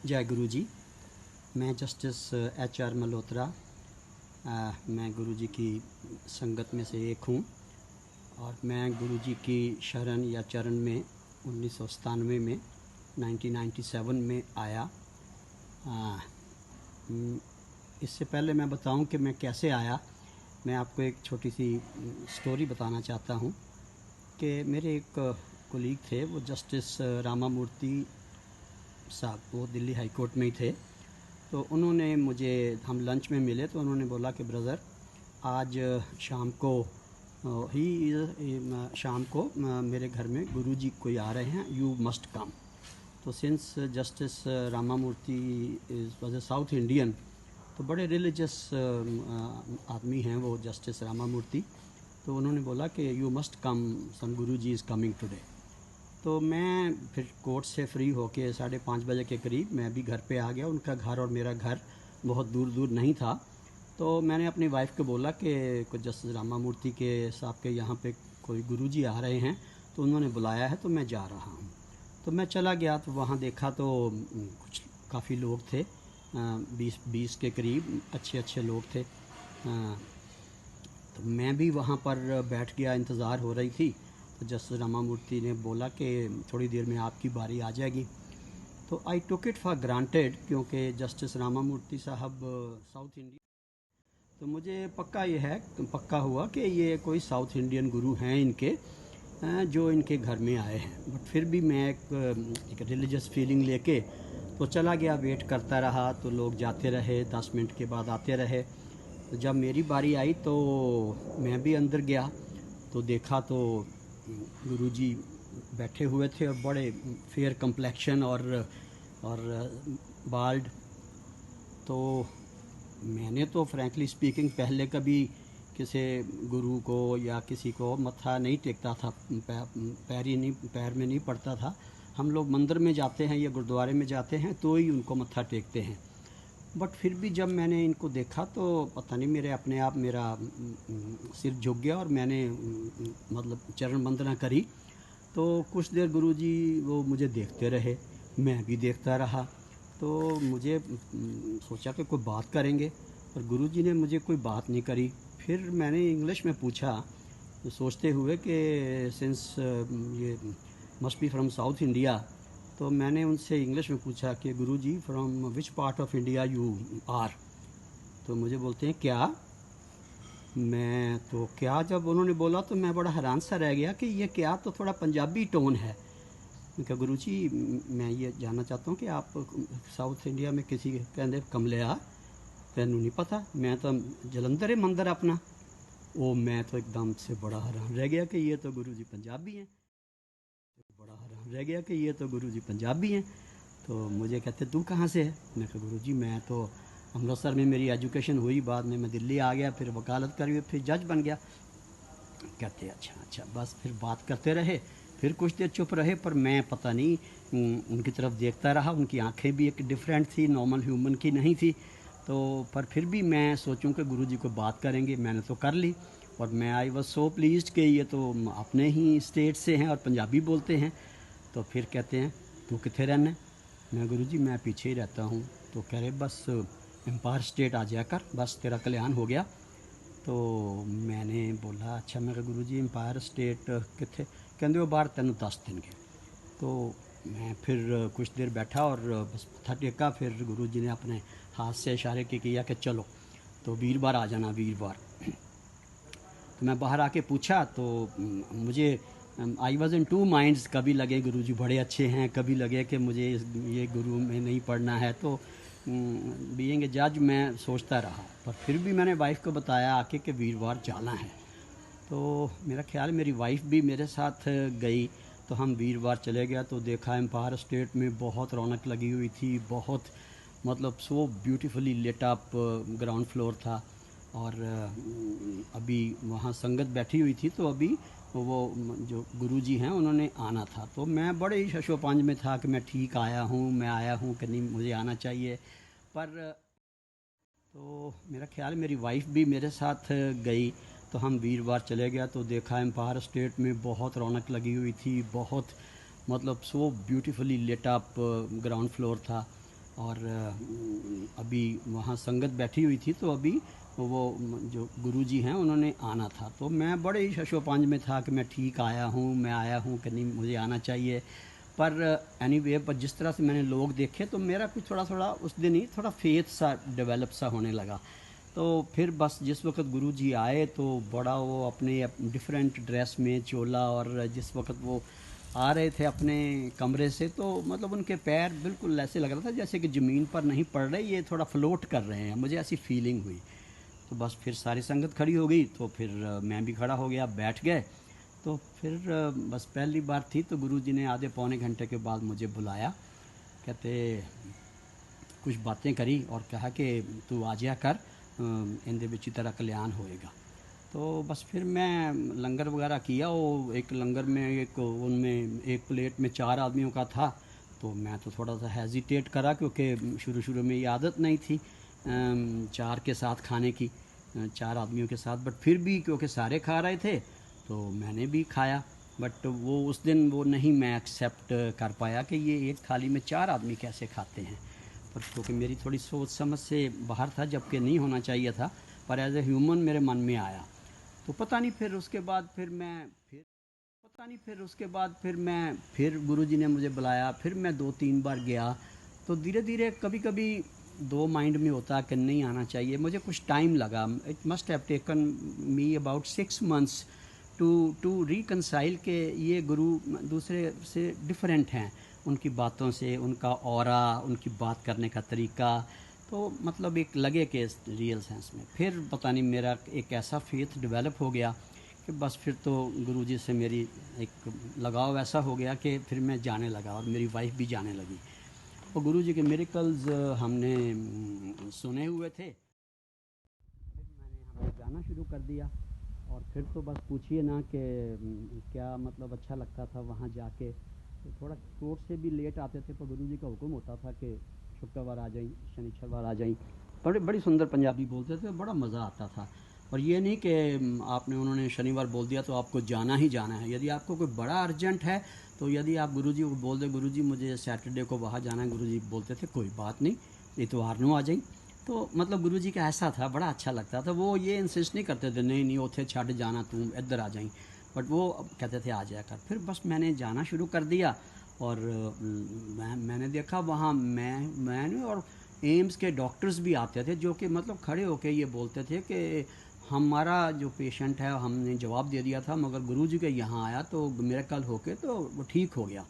जय गुरु जी। मैं justice HR Malhotra, मैं गुरु जी की संगत में से एक हूँ और मैं गुरु जी की शरण या चरण में 1997 में 1997 में आया। इससे पहले मैं बताऊं कि मैं कैसे आया, मैं आपको एक छोटी सी स्टोरी बताना चाहता हूं कि मेरे एक कोलीग थे, वो जस्टिस रामामूर्ति साहब, वो दिल्ली हाई कोर्ट में ही थे। तो उन्होंने मुझे, हम लंच में मिले तो उन्होंने बोला कि ब्रदर आज शाम को शाम को मेरे घर में गुरुजी कोई आ रहे हैं, यू मस्ट कम। तो since justice Ramamurthy was a south Indian, तो बड़े रिलीजियस आदमी हैं वो जस्टिस रामामूर्ति। तो उन्होंने बोला कि you must come, some Guruji is coming today. तो मैं फिर कोर्ट से फ्री होके 5:30 बजे के करीब मैं भी घर पे आ गया। उनका घर और मेरा घर बहुत दूर दूर नहीं था। तो मैंने अपनी वाइफ को बोला कि कुछ जस्टिस रामामूर्ति के साहब के यहाँ पे कोई गुरुजी आ रहे हैं, तो उन्होंने बुलाया है, तो मैं जा रहा हूँ। तो मैं चला गया, तो वहाँ देखा तो कुछ काफ़ी लोग थे, 20 के करीब अच्छे अच्छे लोग थे। तो मैं भी वहाँ पर बैठ गया, इंतज़ार हो रही थी। तो जस्टिस रामामूर्ति ने बोला कि थोड़ी देर में आपकी बारी आ जाएगी। तो आई टुक इट फॉर ग्रांटेड, क्योंकि जस्टिस रामामूर्ति साहब साउथ इंडिया, तो मुझे पक्का हुआ कि ये कोई साउथ इंडियन गुरु हैं इनके, जो इनके घर में आए हैं। बट फिर भी मैं एक रिलीजियस फीलिंग लेके तो चला गया, वेट करता रहा। तो लोग जाते रहे, 10 मिनट के बाद आते रहे। तो जब मेरी बारी आई तो मैं भी अंदर गया, तो देखा तो गुरुजी बैठे हुए थे और बड़े फेयर कम्प्लेक्शन और बाल्ड। तो मैंने तो फ्रैंकली स्पीकिंग पहले कभी किसी गुरु को या किसी को मत्था नहीं टेकता था, पैर में नहीं पड़ता था। हम लोग मंदिर में जाते हैं या गुरुद्वारे में जाते हैं तो ही उनको मत्था टेकते हैं। बट फिर भी जब मैंने इनको देखा तो पता नहीं, मेरे अपने आप मेरा सिर झुक गया और मैंने मतलब चरण वंदना करी। तो कुछ देर गुरुजी वो मुझे देखते रहे, मैं भी देखता रहा। तो मुझे सोचा कि कोई बात करेंगे, पर गुरुजी ने मुझे कोई बात नहीं करी। फिर मैंने इंग्लिश में पूछा, तो सोचते हुए कि सिंस ये must be from south India, तो मैंने उनसे इंग्लिश में पूछा कि Guruji from which part of India you are. तो मुझे बोलते हैं क्या, मैं तो क्या, जब उन्होंने बोला तो मैं बड़ा हैरान सा रह गया कि ये क्या, तो थोड़ा पंजाबी टोन है। मैं कहा गुरुजी मैं ये जानना चाहता हूँ कि आप साउथ इंडिया में किसी कहते कमलिया, तैनू नहीं पता, मैं तो जलंधर है मंदिर अपना। वो मैं तो एकदम से बड़ा हैरान रह गया कि ये तो गुरुजी पंजाबी हैं। तो मुझे कहते तू कहाँ से है। मैं कहा गुरुजी मैं तो अमृतसर में मेरी एजुकेशन हुई, बाद में मैं दिल्ली आ गया, फिर वकालत करी, फिर जज बन गया। कहते अच्छा अच्छा, बस फिर बात करते रहे। फिर कुछ देर चुप रहे, पर मैं पता नहीं उनकी तरफ देखता रहा। उनकी आंखें भी एक डिफरेंट थी, नॉर्मल ह्यूमन की नहीं थी। तो पर फिर भी मैं सोचूं कि गुरुजी को बात करेंगे, मैंने तो कर ली। और मैं आई वॉज सो प्लीज्ड कि ये तो अपने ही स्टेट से हैं और पंजाबी बोलते हैं। तो फिर कहते हैं तू कितने रहना है। मैं गुरुजी मैं पीछे ही रहता हूँ। तो कह रहे बस एम्पायर स्टेट आ जाया कर, बस तेरा कल्याण हो गया। तो मैंने बोला अच्छा, मैं कहा गुरुजी एम्पायर स्टेट कितने, कहते वो बाहर तेन 10 देंगे। तो मैं फिर कुछ देर बैठा और बस मत्था टेका। फिर गुरुजी ने अपने हाथ से इशारे के किया कि चलो, तो वीरवार आ जाना, वीरवार। तो मैं बाहर आके पूछा तो मुझे I was in two minds, कभी लगे गुरुजी बड़े अच्छे हैं, कभी लगे कि मुझे ये गुरु में नहीं पढ़ना है। तो बीइंग ए जज मैं सोचता रहा, पर फिर भी मैंने वाइफ को बताया आके कि वीरवार जाना है। तो मेरा ख्याल मेरी वाइफ भी मेरे साथ गई। तो हम वीरवार चले गया, तो देखा एम्पायर स्टेट में बहुत रौनक लगी हुई थी, बहुत मतलब so beautifully lit up, ground floor था। और अभी वहाँ संगत बैठी हुई थी, तो अभी वो जो गुरुजी हैं उन्होंने आना था। तो मैं बड़े ही शशोपंज में था कि मैं ठीक आया हूँ, मैं आया हूँ कि नहीं, मुझे आना चाहिए। पर तो मेरा ख्याल मेरी वाइफ भी मेरे साथ गई। तो हम वीरवार चले गया, तो देखा एम्पायर स्टेट में बहुत रौनक लगी हुई थी, बहुत मतलब so beautifully lit up, ground floor था। और अभी वहाँ संगत बैठी हुई थी, तो अभी वो जो गुरुजी हैं उन्होंने आना था। तो मैं बड़े ही शशोपंज में था कि मैं ठीक आया हूँ, मैं आया हूँ कि नहीं, मुझे आना चाहिए। पर एनीवे पर जिस तरह से मैंने लोग देखे तो मेरा कुछ थोड़ा थोड़ा उस दिन ही थोड़ा फेथ सा डेवलप सा होने लगा। तो फिर बस जिस वक्त गुरुजी आए तो बड़ा वो अपने डिफरेंट ड्रेस में चोला, और जिस वक्त वो आ रहे थे अपने कमरे से, तो मतलब उनके पैर बिल्कुल ऐसे लग रहा था जैसे कि ज़मीन पर नहीं पड़ रहे, ये थोड़ा फ्लोट कर रहे हैं, मुझे ऐसी फीलिंग हुई। तो बस फिर सारी संगत खड़ी हो गई, तो फिर मैं भी खड़ा हो गया, बैठ गए। तो फिर बस पहली बार थी, तो गुरुजी ने आधे पौने घंटे के बाद मुझे बुलाया। कहते कुछ बातें करी और कहा कि तू आ जाया कर, इंदे विच तेरा कल्याण होएगा। तो बस फिर मैं लंगर वगैरह किया। वो एक लंगर में एक उनमें एक प्लेट में 4 आदमियों का था, तो मैं तो थोड़ा सा हेजिटेट करा क्योंकि शुरू शुरू में ये आदत नहीं थी 4 के साथ खाने की, 4 आदमियों के साथ। बट फिर भी क्योंकि सारे खा रहे थे तो मैंने भी खाया। बट वो उस दिन वो नहीं मैं एक्सेप्ट कर पाया कि ये एक थाली में 4 आदमी कैसे खाते हैं। पर क्योंकि मेरी थोड़ी सोच समझ से बाहर था, जबकि नहीं होना चाहिए था, पर एज ए ह्यूमन मेरे मन में आया। तो पता नहीं फिर उसके बाद फिर मैं फिर पता नहीं फिर उसके बाद फिर मैं फिर गुरुजी ने मुझे बुलाया, फिर मैं 2-3 बार गया। तो धीरे धीरे कभी कभी दो माइंड में होता कि नहीं आना चाहिए। मुझे कुछ टाइम लगा, it must have taken me about 6 months to to reconcile के ये गुरु दूसरे से डिफरेंट हैं, उनकी बातों से, उनका ऑरा, उनकी बात करने का तरीका। तो मतलब एक लगे कि रियल सेंस में फिर पता नहीं मेरा एक ऐसा फेथ डेवलप हो गया कि बस फिर तो गुरुजी से मेरी एक लगाव ऐसा हो गया कि फिर मैं जाने लगा और मेरी वाइफ भी जाने लगी। और गुरुजी के मिरेकल्स हमने सुने हुए थे। फिर हमने जाना शुरू कर दिया। और फिर तो बस पूछिए ना कि क्या मतलब अच्छा लगता था वहाँ जाके। तो थोड़ा कोर्ट से भी लेट आते थे, पर गुरुजी का हुक्म होता था कि शुक्रवार आ जाई, शनिचरवार आ जाई। बड़ी बड़ी सुंदर पंजाबी बोलते थे, बड़ा मज़ा आता था। और ये नहीं कि आपने उन्होंने शनिवार बोल दिया तो आपको जाना ही जाना है। यदि आपको कोई बड़ा अर्जेंट है तो यदि आप गुरुजी को बोल दे, गुरुजी मुझे सैटरडे को वहाँ जाना है, गुरुजी बोलते थे कोई बात नहीं, इतवार नू आ जाई। तो मतलब गुरुजी का ऐसा था, बड़ा अच्छा लगता था। वो ये इंसिस्ट नहीं करते थे नहीं नहीं उथे छड़ जाना, तू इधर आ जाई। बट वो कहते थे आ जाया कर। फिर बस मैंने जाना शुरू कर दिया। और मैंने देखा वहाँ मैंने और एम्स के डॉक्टर्स भी आते थे, जो कि मतलब खड़े होके ये बोलते थे कि हमारा जो पेशेंट है हमने जवाब दे दिया था, मगर गुरुजी के यहाँ आया तो मिरेकल होके तो वो ठीक हो गया।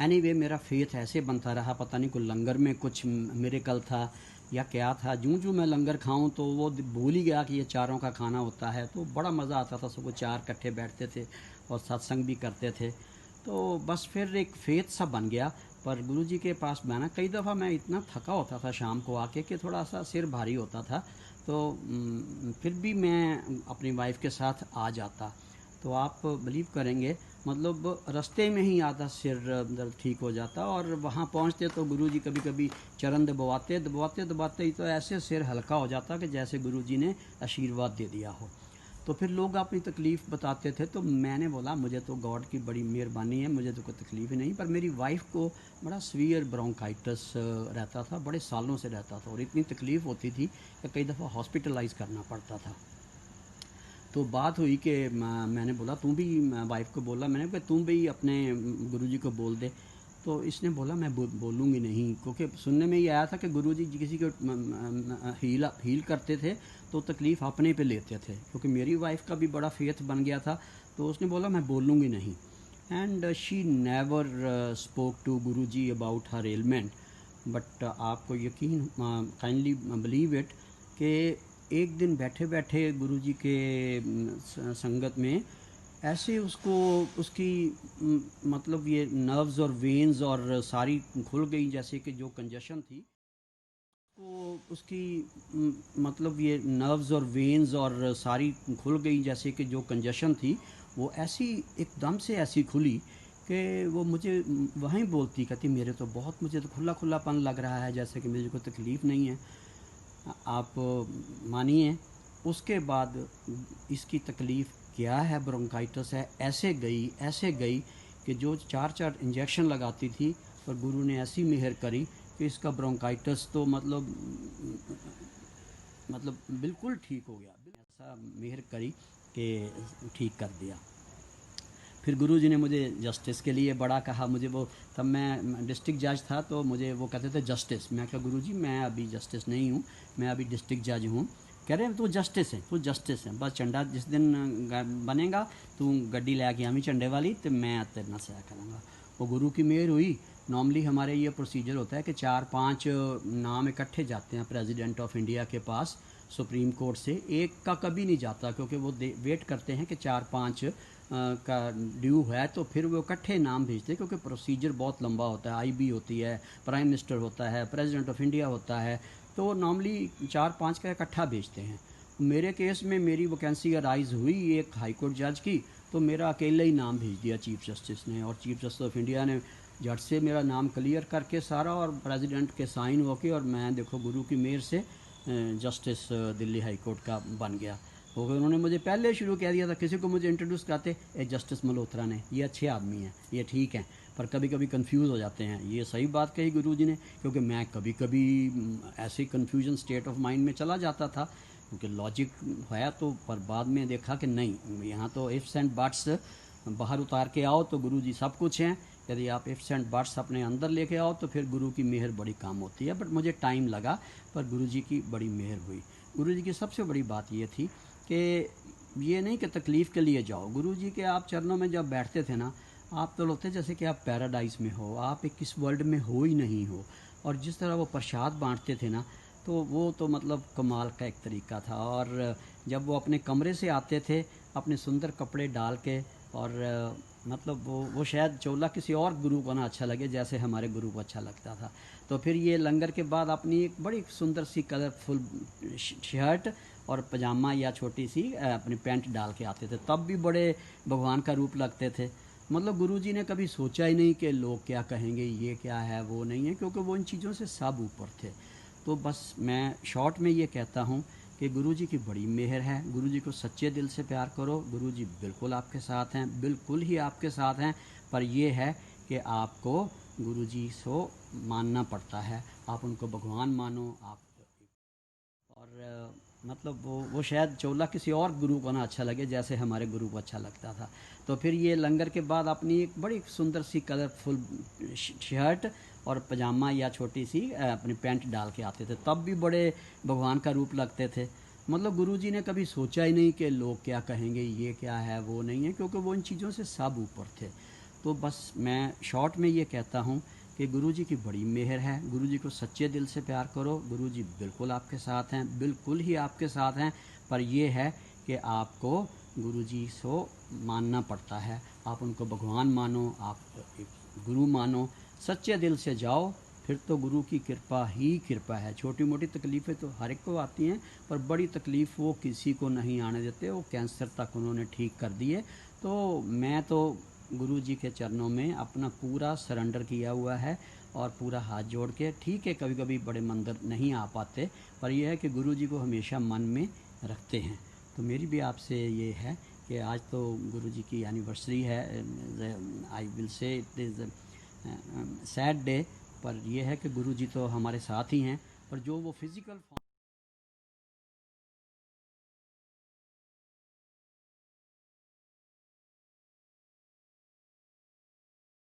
एनीवे मेरा फेथ ऐसे बनता रहा। पता नहीं कोई लंगर में कुछ मिरेकल था या क्या था। जूँ जूँ मैं लंगर खाऊं तो वो भूल ही गया कि ये चारों का खाना होता है। तो बड़ा मज़ा आता था, सबको 4 इकट्ठे बैठते थे और सत्संग भी करते थे। तो बस फिर एक फेथ सा बन गया। पर गुरुजी के पास बना कई दफ़ा मैं इतना थका होता था शाम को आके कि थोड़ा सा सिर भारी होता था। तो फिर भी मैं अपनी वाइफ के साथ आ जाता। तो आप बिलीव करेंगे, मतलब रास्ते में ही आधा सिर दर्द ठीक हो जाता। और वहाँ पहुँचते तो गुरुजी कभी कभी चरण दबवाते दबवाते दबाते ही तो ऐसे सिर हल्का हो जाता कि जैसे गुरुजी ने आशीर्वाद दे दिया हो। तो फिर लोग अपनी तकलीफ़ बताते थे, तो मैंने बोला मुझे तो गॉड की बड़ी मेहरबानी है, मुझे तो कोई तकलीफ़ ही नहीं। पर मेरी वाइफ को बड़ा सीवियर ब्रोंकाइटिस रहता था, बड़े सालों से रहता था, और इतनी तकलीफ़ होती थी कि कई दफ़ा हॉस्पिटलाइज़ करना पड़ता था। तो बात हुई कि मैंने बोला तू भी, वाइफ को बोला मैंने कि तू भी अपने गुरुजी को बोल दे। तो इसने बोला मैं बोलूँगी नहीं, क्योंकि सुनने में ये आया था कि गुरुजी किसी को हील करते थे तो तकलीफ़ अपने पे लेते थे। क्योंकि मेरी वाइफ का भी बड़ा फेथ बन गया था, तो उसने बोला मैं बोलूँगी नहीं। And she never spoke to Guruji about her element. But आपको यकीन, काइंडली बिलीव इट, कि एक दिन बैठे बैठे गुरुजी के संगत में ऐसे उसको उसकी मतलब ये नर्व्स और वेन्स और सारी खुल गई, जैसे कि जो कंजेशन थी वो उसकी मतलब ये नर्व्स और वेन्स और सारी खुल गई, जैसे कि जो कंजेशन थी वो ऐसी एकदम से ऐसी खुली कि वो मुझे वहीं बोलती, कहती मेरे तो बहुत, मुझे तो खुला खुलापन लग रहा है, जैसे कि मुझे कोई तकलीफ़ नहीं है। आप मानिए उसके बाद इसकी तकलीफ़ क्या है, ब्रोंकाइटिस है, ऐसे गई कि जो 4-4 इंजेक्शन लगाती थी, पर गुरु ने ऐसी मेहर करी कि इसका ब्रोंकाइटिस तो मतलब बिल्कुल ठीक हो गया। ऐसा मेहर करी कि ठीक कर दिया। फिर गुरुजी ने मुझे जस्टिस के लिए बड़ा कहा। मुझे वो, तब मैं डिस्ट्रिक्ट जज था, तो मुझे वो कहते थे जस्टिस। मैं कहा गुरुजी मैं अभी जस्टिस नहीं हूँ, मैं अभी डिस्ट्रिक्ट जज हूँ। कह रहे हैं तू जस्टिस है, तू जस्टिस है, बस झंडा जिस दिन बनेगा तू गड्डी लैके आवी झंडे वाली, तो मैं तेरे नाल सैर करूँगा। वो गुरु की मेहर हुई। नॉर्मली हमारे ये प्रोसीजर होता है कि 4-5 नाम इकट्ठे जाते हैं प्रेसिडेंट ऑफ इंडिया के पास सुप्रीम कोर्ट से। एक का कभी नहीं जाता, क्योंकि वो वेट करते हैं कि 4-5 का ड्यू है, तो फिर वो इकट्ठे नाम भेजते हैं, क्योंकि प्रोसीजर बहुत लंबा होता है। आईबी होती है, प्राइम मिनिस्टर होता है, प्रेसिडेंट ऑफ इंडिया होता है, तो नॉर्मली 4-5 का इकट्ठा भेजते हैं। मेरे केस में मेरी वैकेंसी अराइज हुई एक हाई कोर्ट जज की, तो मेरा अकेले ही नाम भेज दिया चीफ जस्टिस ने, और चीफ जस्टिस ऑफ इंडिया ने झट से मेरा नाम क्लियर करके सारा, और प्रेसिडेंट के साइन होके, और मैं देखो गुरु की मेहर से जस्टिस दिल्ली हाई कोर्ट का बन गया। वो उन्होंने मुझे पहले शुरू कह दिया था, किसी को मुझे इंट्रोड्यूस करते, ए जस्टिस मल्होत्रा ने, ये अच्छे आदमी हैं, ये ठीक हैं, पर कभी कभी कंफ्यूज हो जाते हैं। ये सही बात कही गुरुजी ने, क्योंकि मैं कभी कभी ऐसे कन्फ्यूजन स्टेट ऑफ माइंड में चला जाता था, क्योंकि लॉजिक है तो, पर बाद में देखा कि नहीं, यहाँ तो इफ्स एंड बट्स बाहर उतार के आओ तो गुरुजी सब कुछ हैं। यदि आप इफ्स एंड बट्स अपने अंदर लेके आओ तो फिर गुरु की मेहर बड़ी काम होती है। बट मुझे टाइम लगा, पर गुरुजी की बड़ी मेहर हुई। गुरुजी की सबसे बड़ी बात ये थी कि ये नहीं कि तकलीफ़ के लिए जाओ। गुरुजी के आप चरणों में जब बैठते थे ना, आप तो लगते जैसे कि आप पैराडाइज में हो, आप एक किस वर्ल्ड में हो ही नहीं हो। और जिस तरह वो प्रसाद बांटते थे ना, तो वो तो मतलब कमाल का एक तरीका था। और जब वो अपने कमरे से आते थे अपने सुंदर कपड़े डाल के, और मतलब वो शायद चोला किसी और गुरु को ना अच्छा लगे जैसे हमारे गुरु को अच्छा लगता था। तो फिर ये लंगर के बाद अपनी एक बड़ी सुंदर सी कलरफुल शर्ट और पजामा या छोटी सी अपनी पैंट डाल के आते थे, तब भी बड़े भगवान का रूप लगते थे। मतलब गुरुजी ने कभी सोचा ही नहीं कि लोग क्या कहेंगे, ये क्या है, वो नहीं है, क्योंकि वो इन चीज़ों से सब ऊपर थे। तो बस मैं शॉर्ट में ये कहता हूँ कि गुरुजी की बड़ी मेहर है। गुरुजी को सच्चे दिल से प्यार करो, गुरुजी बिल्कुल आपके साथ हैं, बिल्कुल ही आपके साथ हैं। पर यह है कि आपको गुरुजी को मानना पड़ता है, आप उनको भगवान मानो। आप और मतलब वो शायद चोला किसी और गुरु को ना अच्छा लगे जैसे हमारे गुरु को अच्छा लगता था। तो फिर ये लंगर के बाद अपनी एक बड़ी सुंदर सी कलरफुल शर्ट और पजामा या छोटी सी अपनी पैंट डाल के आते थे, तब भी बड़े भगवान का रूप लगते थे। मतलब गुरुजी ने कभी सोचा ही नहीं कि लोग क्या कहेंगे, ये क्या है, वो नहीं है, क्योंकि वो इन चीज़ों से सब ऊपर थे। तो बस मैं शॉर्ट में ये कहता हूँ कि गुरुजी की बड़ी मेहर है। गुरुजी को सच्चे दिल से प्यार करो, गुरुजी बिल्कुल आपके साथ हैं, बिल्कुल ही आपके साथ हैं। पर यह है कि आपको गुरुजी को मानना पड़ता है, आप उनको भगवान मानो, आप एक गुरु मानो, सच्चे दिल से जाओ, फिर तो गुरु की कृपा ही कृपा है। छोटी मोटी तकलीफ़ें तो हर एक को आती हैं, पर बड़ी तकलीफ़ वो किसी को नहीं आने देते। वो कैंसर तक उन्होंने ठीक कर दिए। तो मैं तो गुरु जी के चरणों में अपना पूरा सरेंडर किया हुआ है, और पूरा हाथ जोड़ के, ठीक है कभी कभी बड़े मंदिर नहीं आ पाते, पर यह है कि गुरु जी को हमेशा मन में रखते हैं। तो मेरी भी आपसे ये है कि आज तो गुरु जी की एनिवर्सरी है। I will say it is sad day, पर यह है कि गुरु जी तो हमारे साथ ही हैं, पर जो वो फिज़िकल